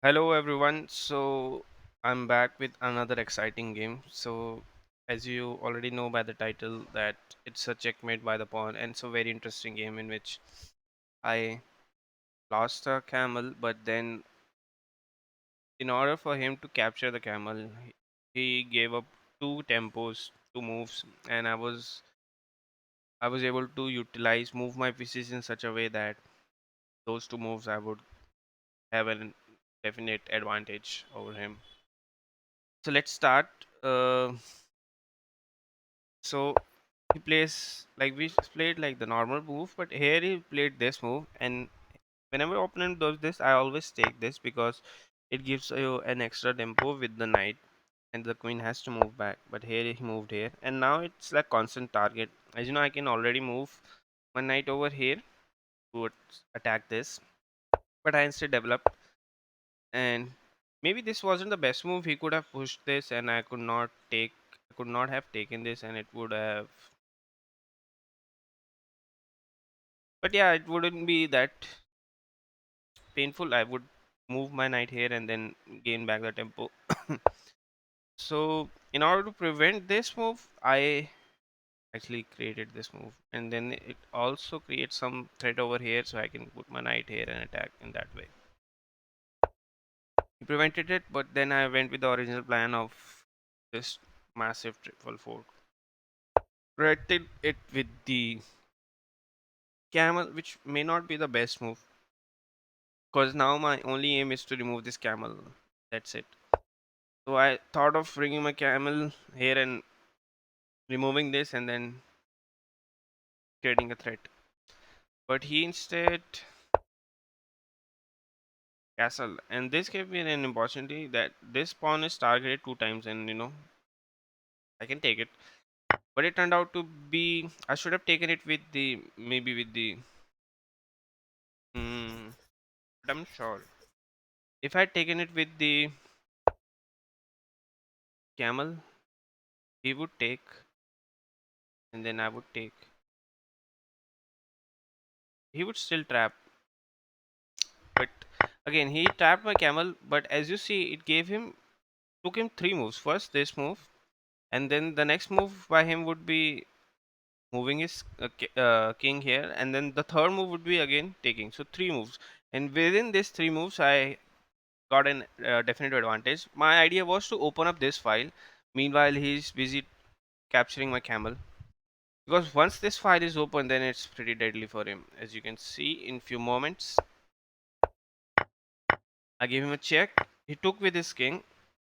Hello everyone. I'm back with another exciting game. As you already know by the title that it's a checkmate by the pawn, and it's a very interesting game in which I lost a camel, but then in order for him to capture the camel, he gave up two moves, and I was able to move my pieces in such a way that those two moves I would have a definite advantage over him. So let's start. So he plays like we played like the normal move, but here he played this move, and whenever opponent does this, I always take this because it gives you an extra tempo with the knight, and the queen has to move back. But here he moved here, and now it's like constant target. As you know, I can already move my knight over here to attack this, but I instead developed, and maybe this wasn't the best move. He could have pushed this, and I could not have taken this, and it would have. But yeah, it wouldn't be that painful. I would move my knight here and then gain back the tempo. So in order to prevent this move, I actually created this move, and then it also creates some threat over here, so I can put my knight here and attack in that way. He prevented it, but then I went with the original plan of this massive triple fort. Corrected it with the camel, which may not be the best move, because now my only aim is to remove this camel. That's it. So I thought of bringing my camel here and removing this and then creating a threat. But he instead castle, and this gave me an opportunity that this pawn is targeted two times, and I can take it. But it turned out to be I should have taken it with the maybe with the mm, but I'm sure if I had taken it with the camel, he would take, and then I would take. He would still trap, but again he trapped my camel. But as you see, it gave him took him three moves. First this move, and then the next move by him would be moving his king here, and then the third move would be again taking. So three moves, and within these three moves I got an definite advantage. My idea was to open up this file, meanwhile he's busy capturing my camel, because once this file is open, then it's pretty deadly for him. As you can see, in few moments I gave him a check. He took with his king,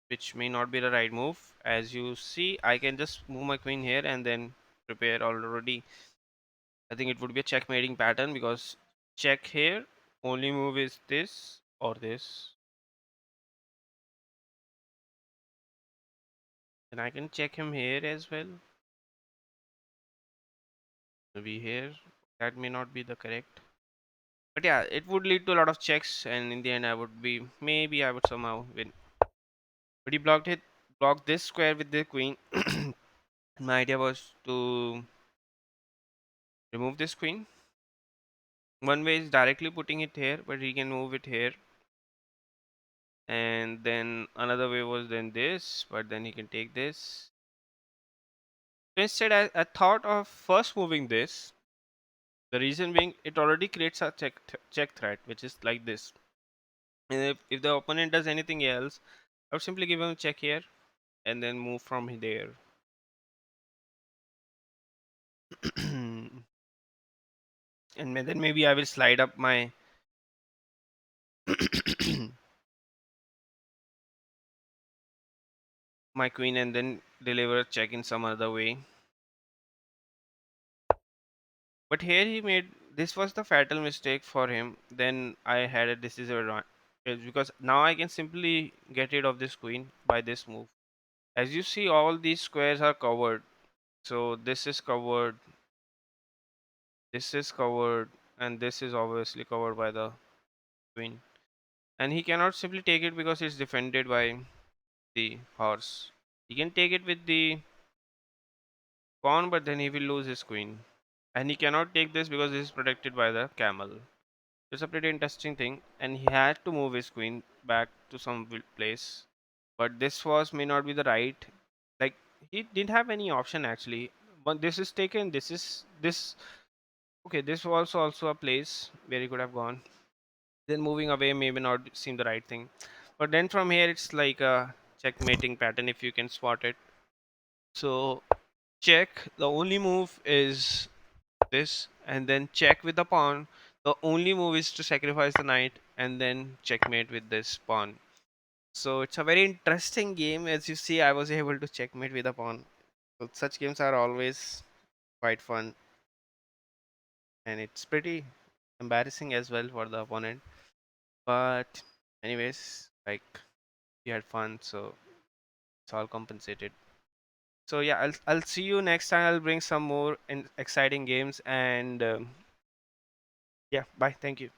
which may not be the right move. As you see, I can just move my queen here and then prepare already. I think it would be a checkmating pattern, because check here, only move is this or this. And I can check him here as well. Maybe here. That may not be the correct. But yeah, it would lead to a lot of checks, and in the end I would be maybe I would somehow win. But he blocked this square with the queen. My idea was to remove this queen. One way is directly putting it here, but he can move it here. And then another way was then this, but then he can take this. So instead, I thought of first moving this. The reason being, it already creates a check threat, which is like this. And if the opponent does anything else, I would simply give him a check here and then move from there. And then maybe I will slide up my my queen and then deliver a check in some other way. But here he made this was the fatal mistake for him. Then I had a decisive advantage, because now I can simply get rid of this queen by this move. As you see, all these squares are covered. So this is covered, and this is obviously covered by the queen. And he cannot simply take it because it's defended by the horse. He can take it with the pawn, but then he will lose his queen. And he cannot take this because this is protected by the camel. It's a pretty interesting thing, and he had to move his queen back to some place, but this was may not be the right. Like, he didn't have any option actually. But this is taken. This is this. Okay, this was also a place where he could have gone. Then moving away maybe not seem the right thing. But then from here, it's like a checkmating pattern if you can spot it. So check. The only move is this, and then check with the pawn. The only move is to sacrifice the knight and then checkmate with this pawn. So it's a very interesting game. As you see, I was able to checkmate with a pawn. So such games are always quite fun, and it's pretty embarrassing as well for the opponent. But anyways, like, we had fun, so it's all compensated. So yeah, I'll see you next time. I'll bring some more exciting games, and yeah, bye. Thank you.